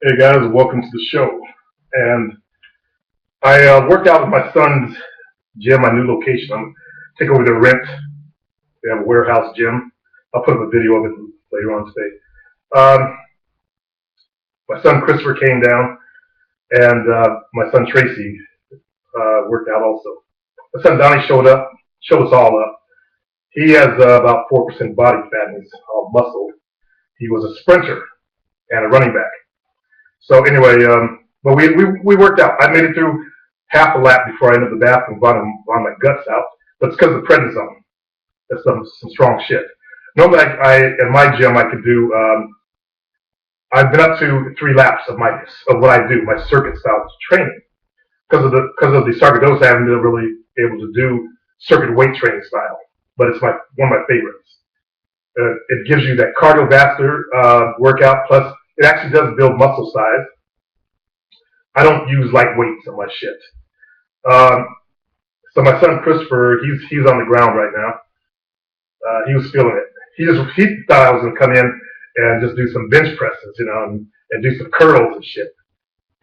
Hey guys, welcome to the show. And I worked out at my son's gym, my new location. I'm taking over their rent. They have a warehouse gym. I'll put up a video of it later on today. Um, my son Christopher came down, and my son Tracy worked out also. My son Donnie showed us all up. He has about 4% body fat and he's all muscle. He was a sprinter and a running back. So anyway, but we worked out. I made it through half a lap before I ended the bathroom, run my guts out. But it's because of the prednisone. That's some strong shit. Normally, in my gym I could do. I've been up to 3 laps of what I do, my circuit style training. Because of the sarcoidosis, I haven't been really able to do circuit weight training style. But it's one of my favorites. It gives you that cardiovascular workout. Plus, it actually does build muscle size. I don't use light weights on my shit. Um, so my son Christopher, he's on the ground right now. He was feeling it. He thought I was gonna come in and just do some bench presses, and do some curls and shit.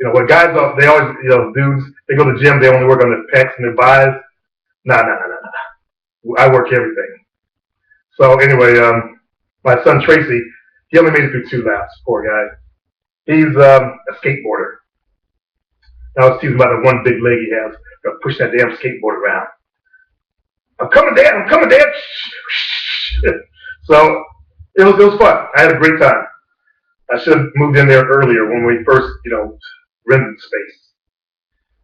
When guys they always dudes they go to the gym, they only work on their pecs and their buys. Nah. I work everything. So anyway, my son Tracy, he only made it through 2 laps. Poor guy. He's a skateboarder. I was teasing about the one big leg he has. Gonna push that damn skateboard around. I'm coming, Dad. I'm coming, Dad. So it was fun. I had a great time. I should have moved in there earlier when we first, rented the space.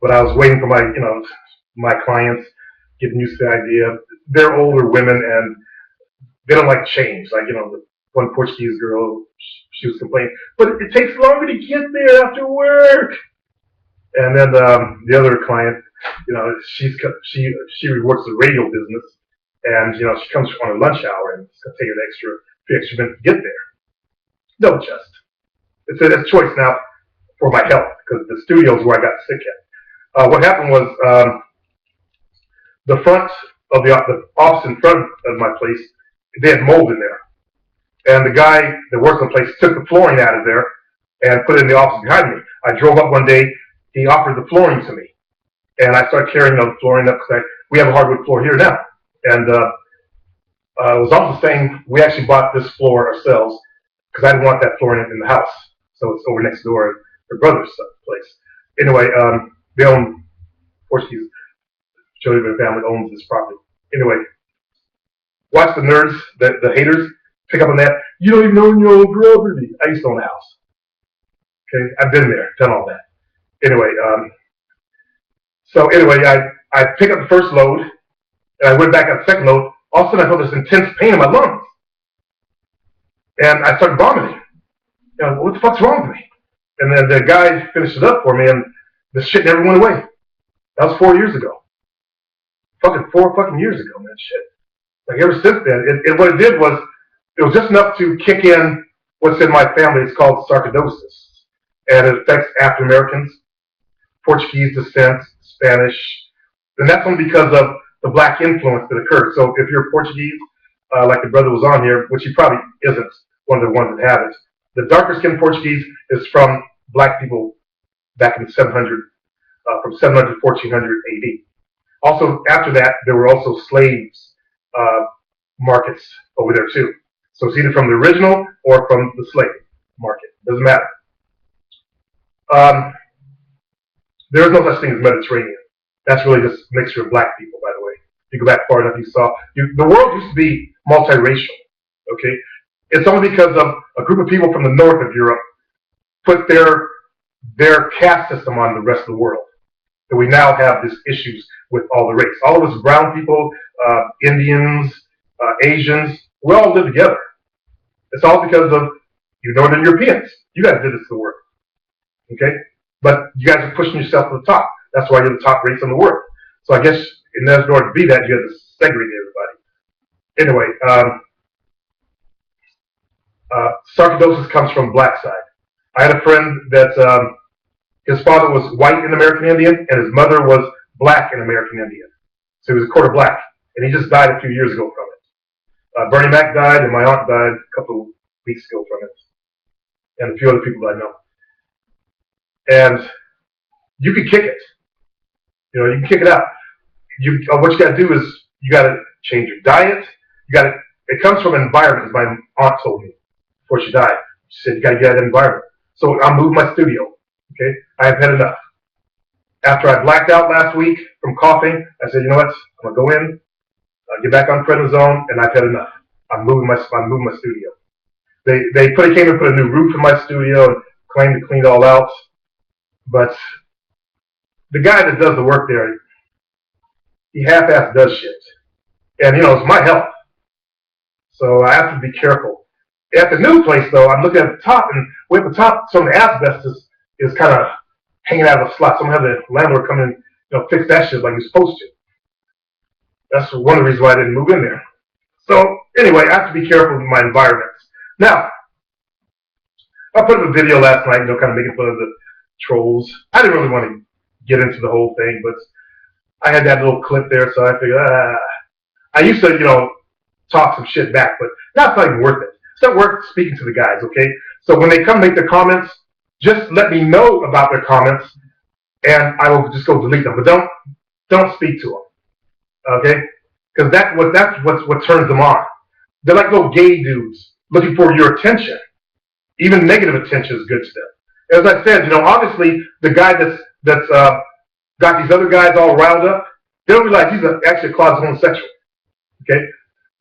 But I was waiting for my clients, getting used to the idea. They're older women and they don't like change. Like, the one Portuguese girl, she was complaining, but it takes longer to get there after work. And then the other client, she works the radio business, and she comes on her lunch hour, and it's gonna take an few extra minutes to get there. No, just it's a choice now for my health because the studio is where I got sick at. What happened was the front of the office in front of my place, they had mold in there, and the guy that worked in the place took the flooring out of there and put it in the office behind me. I drove up one day. He offered the flooring to me, and I started carrying the flooring up because we have a hardwood floor here now. And it was also saying we actually bought this floor ourselves because I didn't want that flooring in the house. So it's over next door at her brother's place. Anyway, they own, Portuguese, Jody family owns this property. Anyway, watch the nerds, the haters, pick up on that. You don't even own your own property. I used to own a house. Okay, I've been there, done all that. Anyway, I pick up the first load, and I went back on the second load. All of a sudden, I felt this intense pain in my lungs, and I started vomiting. What the fuck's wrong with me? And then the guy finished it up for me, and the shit never went away. That was 4 years ago. Fucking 4 fucking years ago, man. Shit. Like ever since then, what it did was it was just enough to kick in what's in my family. It's called sarcoidosis, and it affects African Americans, Portuguese descent, Spanish, and that's only because of the black influence that occurred. So if you're Portuguese, like the brother was on here, which he probably isn't one of the ones that have it, the darker skinned Portuguese is from black people back in 700, from 700 to 1400 AD. Also, after that, there were also slaves markets over there too. So it's either from the original or from the slave market. Doesn't matter. There is no such thing as Mediterranean. That's really just a mixture of black people, by the way. If you go back far enough, you saw the world used to be multiracial. Okay, it's only because of a group of people from the north of Europe put their caste system on the rest of the world that we now have these issues with all the race. All of us brown people, Indians, Asians, we all live together. It's all because of you Northern Europeans. You guys did this to the world. Okay? But you guys are pushing yourself to the top. That's why you're the top race in the world. So I guess in order to be that, you have to segregate everybody. Anyway, sarcoidosis comes from black side. I had a friend that his father was white and American Indian, and his mother was black and American Indian. So he was a quarter black, and he just died a few years ago from it. Bernie Mac died, and my aunt died a couple of weeks ago from it, and a few other people I know. and you can kick it. You can kick it out. What you got to do is you got to change your diet. It comes from an environment, as my aunt told me before she died. She said you got to get out of that environment. So I moved my studio. Okay, I have had enough. After I blacked out last week from coughing, I said, you know what? I'm gonna go in, get back on prednisone, and I've had enough. I'm moving my studio. They came and put a new roof in my studio and claimed to clean it all out, but the guy that does the work there, he half-ass does shit, and it's my health, so I have to be careful. At the new place, though, I'm looking at the top, and way at the top, some of the asbestos is kind of hanging out of the slot. So I'm gonna have the landlord come in, fix that shit like he's supposed to. That's one of the reasons why I didn't move in there. So anyway, I have to be careful with my environments. Now, I put up a video last night, kind of making fun of the trolls. I didn't really want to get into the whole thing, but I had that little clip there, so I figured, I used to, talk some shit back, but now it's not even worth it. It's not worth speaking to the guys, okay? So when they come make their comments, just let me know about their comments, and I will just go delete them. But don't speak to them, okay? Because that's what turns them on. They're like little gay dudes looking for your attention. Even negative attention is good to them. As I said, obviously the guy that's got these other guys all riled up, they don't realize he's actually a closet homosexual. Okay,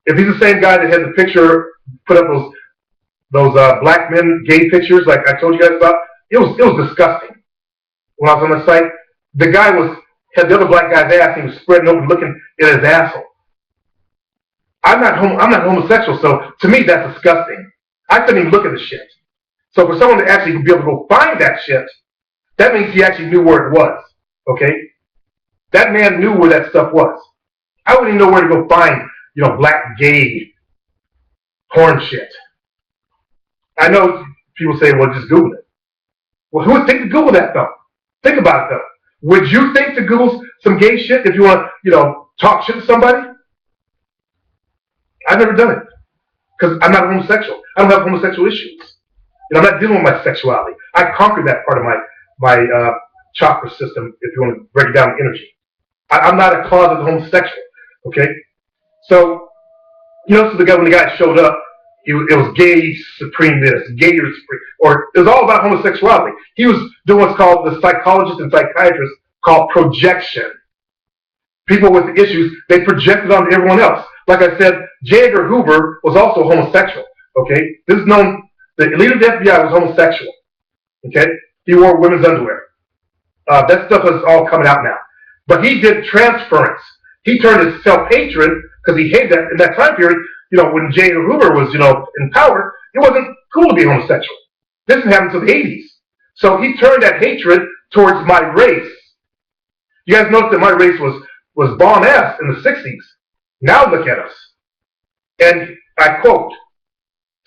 if he's the same guy that had the picture, put up those black men gay pictures like I told you guys about, it was disgusting. When I was on the site, the guy had the other black guy's ass. He was spreading open, looking at his asshole. I'm not homosexual, so to me that's disgusting. I couldn't even look at the shit. So for someone to actually be able to go find that shit, that means he actually knew where it was. Okay, that man knew where that stuff was. I wouldn't even know where to go find, black gay porn shit. I know people say, well, just Google it. Well, who would think to Google that, though? Think about it, though. Would you think to Google some gay shit if you want to, talk shit to somebody? I've never done it because I'm not homosexual. I don't have homosexual issues. I'm not dealing with my sexuality. I conquered that part of my chakra system, if you want to break it down in energy. I'm not a closet homosexual, okay? So, so when the guy showed up, it was gay supreme this, gay supreme, or it was all about homosexuality. He was doing what's called, the psychologist and psychiatrist called projection. People with issues, they projected onto everyone else. Like I said, J. Edgar Hoover was also homosexual, okay? This is known, the leader of the FBI was homosexual, okay? He wore women's underwear. That stuff is all coming out now. But he did transference. He turned his self-hatred, because he hated that in that time period, when J. Edgar Hoover was, in power, it wasn't cool to be homosexual. This didn't happen until the 80s. So he turned that hatred towards my race. You guys notice that my race was bomb-ass in the 60s. Now look at us. And I quote,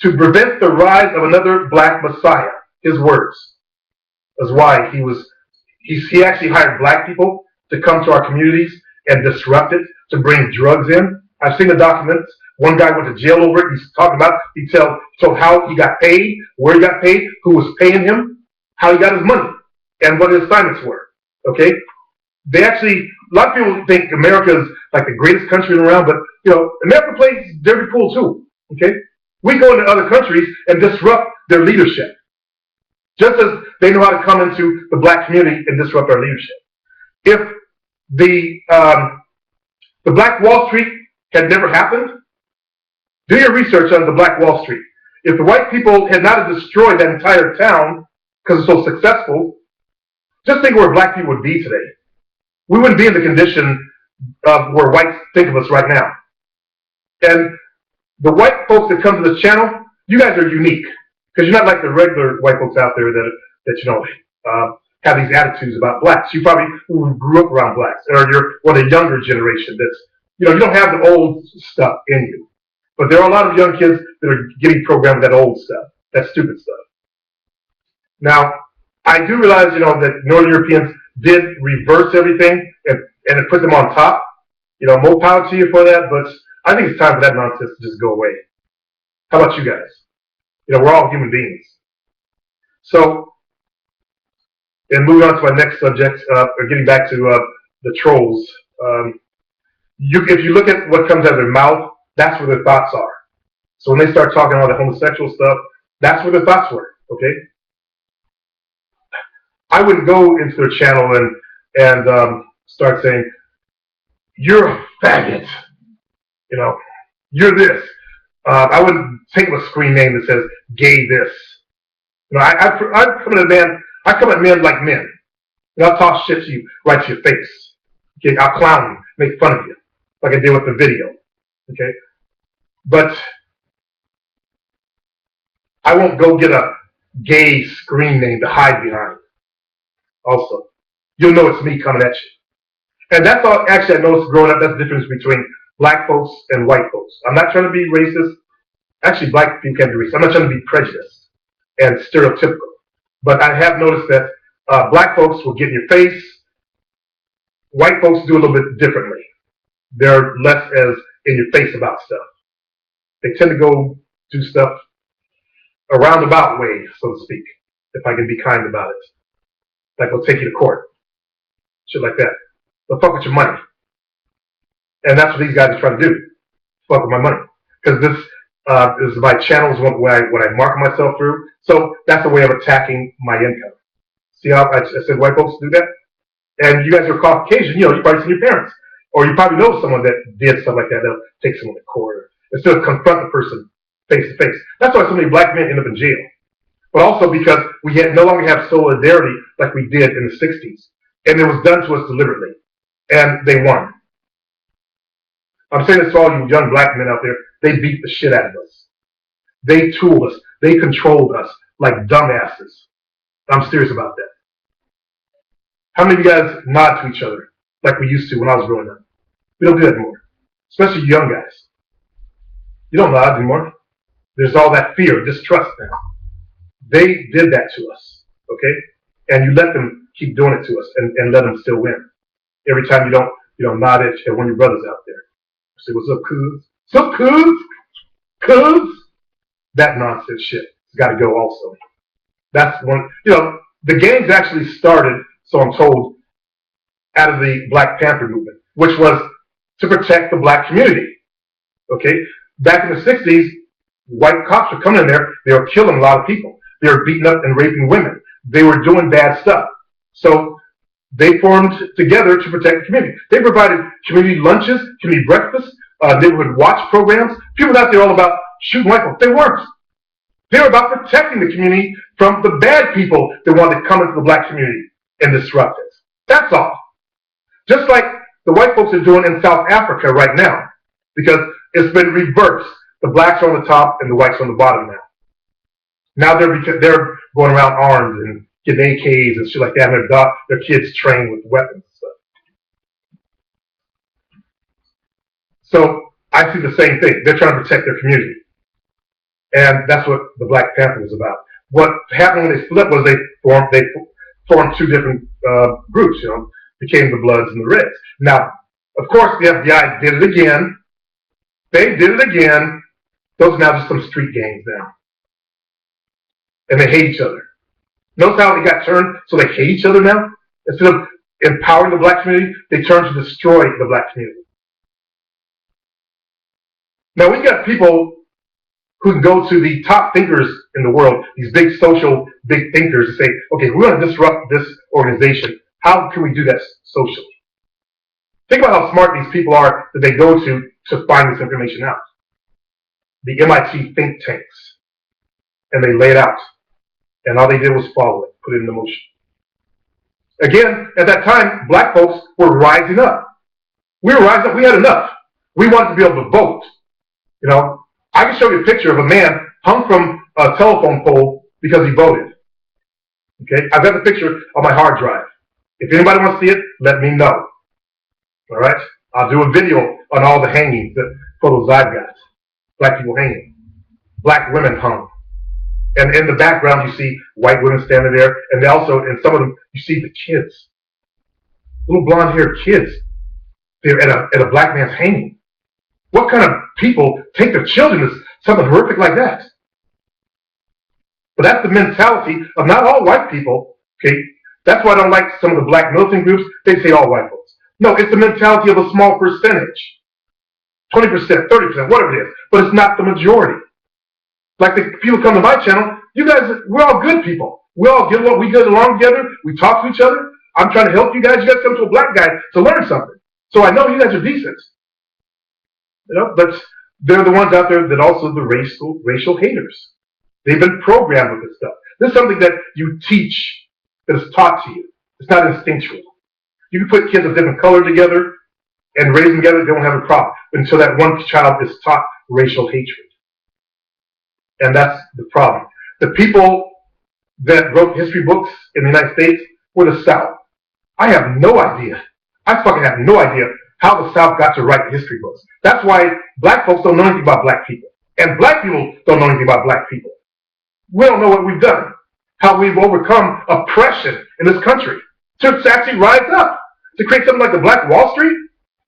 to prevent the rise of another black messiah, his words. That's why he actually hired black people to come to our communities and disrupt it, to bring drugs in. I've seen the documents. One guy went to jail over it. He's talking about, he told how he got paid, where he got paid, who was paying him, how he got his money, and what his assignments were. Okay? They actually, a lot of people think America is like the greatest country around, but, America plays dirty pool too. Okay? We go into other countries and disrupt their leadership. Just as they know how to come into the black community and disrupt our leadership. If the Black Wall Street had never happened, do your research on the Black Wall Street. If the white people had not destroyed that entire town because it's so successful, just think where black people would be today. We wouldn't be in the condition of where whites think of us right now. And the white folks that come to this channel, you guys are unique. Because you're not like the regular white folks out there that have these attitudes about blacks. You probably grew up around blacks, or you're one of the younger generation that's, you don't have the old stuff in you. But there are a lot of young kids that are getting programmed with that old stuff, that stupid stuff. Now, I do realize, that Northern Europeans did reverse everything and it put them on top. More power to you for that, but I think it's time for that nonsense to just go away. How about you guys? We're all human beings. So, And moving on to my next subject, or getting back to the trolls. If you look at what comes out of their mouth, that's where their thoughts are. So when they start talking all the homosexual stuff, that's where their thoughts were. Okay, I wouldn't go into their channel and start saying, "You're a faggot," you know, "You're this." I wouldn't take a screen name that says "gay this." You know, I come at man. I come at men like men. And I'll talk shit to you right to your face. Okay, I'll clown you, make fun of you, like I did with the video. Okay, but I won't go get a gay screen name to hide behind. Also, you'll know it's me coming at you. And that's all. Actually, I noticed growing up. That's the difference between black folks and white folks. I'm not trying to be racist. Actually, black people can be racist. I'm not trying to be prejudiced and stereotypical. But I have noticed that black folks will get in your face. White folks do a little bit differently. They're less as in your face about stuff. They tend to go do stuff a roundabout way, so to speak, if I can be kind about it. Like they'll take you to court. Shit like that. They'll fuck with your money. And that's what these guys are trying to do. Fuck with my money. Because this is my channels what I market myself through. So that's a way of attacking my income. See how I said white folks do that? And you guys are Caucasian, you probably seen your parents. Or you probably know someone that did stuff like that. They'll take someone to court instead of confront the person face to face. That's why so many black men end up in jail. But also because we no longer have solidarity like we did in the 60s. And it was done to us deliberately. And they won. I'm saying this to all you young black men out there. They beat the shit out of us. They tooled us. They controlled us like dumbasses. I'm serious about that. How many of you guys nod to each other like we used to when I was growing up? We don't do that anymore. Especially young guys. You don't nod anymore. There's all that fear, distrust now. They did that to us. Okay? And you let them keep doing it to us and let them still win. Every time you don't nod at one of your brothers out there. Say, "What's up, cuz? What's up, cuz? Cuz?" That nonsense shit has got to go also. That's one, the gangs actually started, so I'm told, out of the Black Panther movement, which was to protect the black community. Okay? Back in the 60s, white cops were coming in there, they were killing a lot of people. They were beating up and raping women. They were doing bad stuff. So they formed together to protect the community. They provided community lunches, community breakfasts, neighborhood watch programs. People out there all about shooting white folks. They weren't. They were about protecting the community from the bad people that wanted to come into the black community and disrupt it. That's all. Just like the white folks are doing in South Africa right now, because it's been reversed. The blacks are on the top and the whites are on the bottom now. Now they're going around armed and getting AKs and shit like that, and their kids trained with weapons and stuff. So I see the same thing. They're trying to protect their community. And that's what the Black Panther was about. What happened when they split was they formed two different groups, became the Bloods and the Reds. Now, of course, the FBI did it again. They did it again. Those are now just some street gangs now. And they hate each other. Notice how they got turned so they hate each other now? Instead of empowering the black community, they turn to destroy the black community. Now, we've got people who can go to the top thinkers in the world, these big social, big thinkers, and say, okay, we're going to disrupt this organization. How can we do that socially? Think about how smart these people are that they go to find this information out. The MIT think tanks. And they lay it out. And all they did was follow it, put it into motion. Again, at that time, black folks were rising up. We were rising up. We had enough. We wanted to be able to vote. I can show you a picture of a man hung from a telephone pole because he voted. Okay? I've got the picture on my hard drive. If anybody wants to see it, let me know. All right? I'll do a video on all the hangings, the photos I've got. Black people hanging. Black women hung. And in the background, you see white women standing there. And also, in some of them, you see the kids. Little blonde-haired kids. They're at a black man's hanging. What kind of people take their children to something horrific like that? But that's the mentality of not all white people, okay? That's why I don't like some of the black militant groups. They say all white folks. No, it's the mentality of a small percentage. 20%, 30%, whatever it is. But it's not the majority. Like the people come to my channel, you guys, we're all good people. We all get along, we get along together, we talk to each other. I'm trying to help you guys come to a black guy to learn something. So I know you guys are decent. You know, but they're the ones out there that also the racial haters. They've been programmed with this stuff. This is something that you teach, that is taught to you. It's not instinctual. You can put kids of different color together and raise them together, they won't have a problem until that one child is taught racial hatred. And that's the problem. The people that wrote history books in the United States were the South. I have no idea. I fucking have no idea how the South got to write history books. That's why black folks don't know anything about black people. And black people don't know anything about black people. We don't know what we've done, how we've overcome oppression in this country to actually rise up, to create something like the Black Wall Street.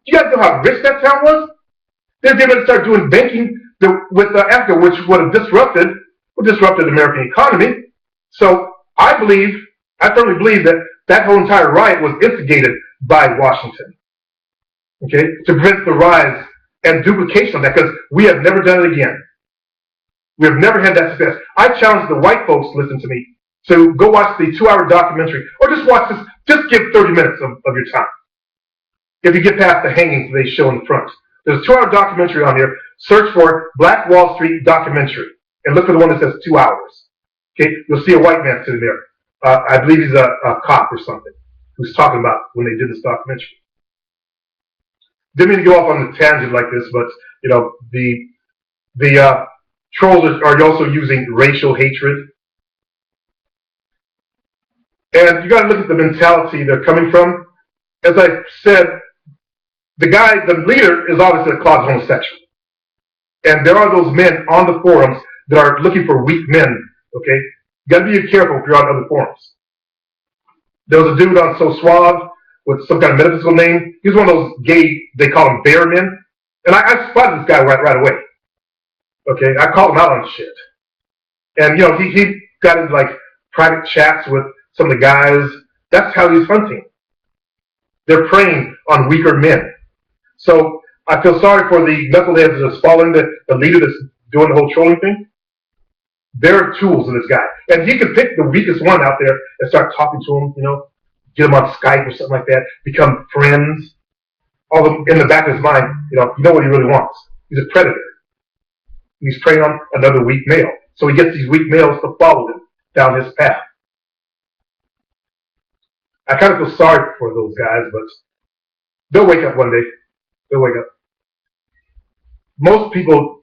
You guys know how rich that town was? They're going to start doing banking with Africa, which would have disrupted the American economy. So I firmly believe that whole entire riot was instigated by Washington, okay, to prevent the rise and duplication of that, because we have never done it again. We have never had that success. I challenge the white folks, listen to me, to go watch the 2-hour documentary, or just watch this, just give 30 minutes of your time. If you get past the hangings they show in the front. There's a 2-hour documentary on here. Search for Black Wall Street documentary, and look for the one that says 2 hours. Okay, you'll see a white man sitting there. I believe he's a cop or something, who's talking about when they did this documentary. Didn't mean to go off on a tangent like this, but you know, the trolls are also using racial hatred, and you got to look at the mentality they're coming from. As I said, the leader is obviously a closet homosexual, and there are those men on the forums that are looking for weak men. Okay, you got to be careful if you're on other forums. There was a dude on So Suave with some kind of metaphysical name. He's one of those gay, they call him bear men. And I spotted this guy right away. Okay, I called him out on shit. And, you know, he got into, like, private chats with some of the guys. That's how he's hunting. They're preying on weaker men. So I feel sorry for the knuckleheads that's following the leader that's doing the whole trolling thing. They're tools of this guy. And he could pick the weakest one out there and start talking to him, you know, get him on Skype or something like that, become friends. Although in the back of his mind, you know what he really wants. He's a predator. He's preying on another weak male. So he gets these weak males to follow him down his path. I kind of feel sorry for those guys, but they'll wake up one day. They'll wake up. Most people,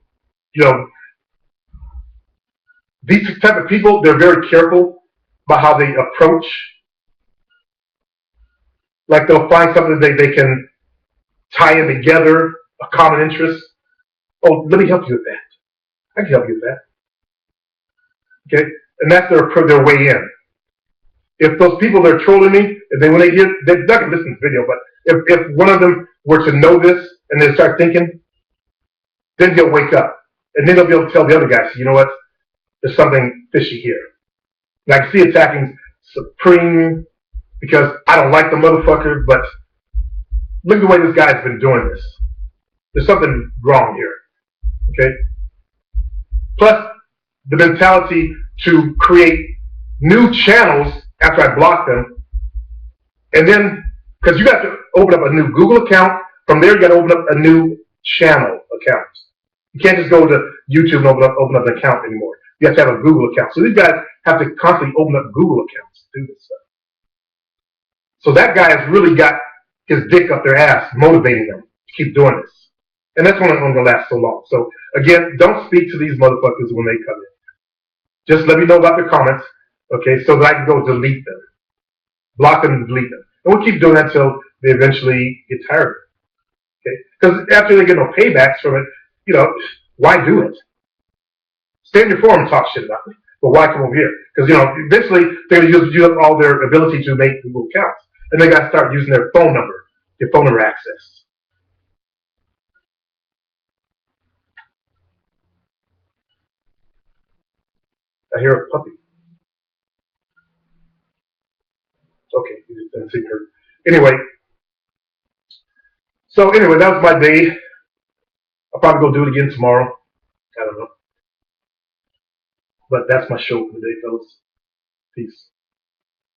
you know, these type of people, they're very careful about how they approach. Like they'll find something that they can tie in together, a common interest. Oh, let me help you with that. I can help you with that. Okay? And that's their way in. If those people that are trolling me, they're not going to listen to the video, but if one of them were to know this and they start thinking, then he'll wake up. And then they'll be able to tell the other guys, you know what? There's something fishy here. And I can see attacking Supreme because I don't like the motherfucker, but look at the way this guy's been doing this. There's something wrong here. Okay? Plus, the mentality to create new channels after I block them. And then, because you got to open up a new Google account. From there, you got to open up a new channel account. You can't just go to YouTube and open up an account anymore. You have to have a Google account. So these guys have to constantly open up Google accounts to do this stuff. So that guy has really got his dick up their ass, motivating them to keep doing this. And that's why it's going to last so long. So again, don't speak to these motherfuckers when they come in. Just let me know about their comments, okay, so that I can go delete them. Block them and delete them. And we'll keep doing that until they eventually get tired of it. Okay? Because after they get no paybacks from it, you know, why do it? Stay in your forum and talk shit about me. But why come over here? Because, you know, eventually they're going to use up all their ability to make Google accounts. And they got to start using their phone number access. I hear a puppy. Okay, you just didn't see her. Anyway, so anyway, that was my day. I'll probably go do it again tomorrow. I don't know. But that's my show for the day, fellas. Peace.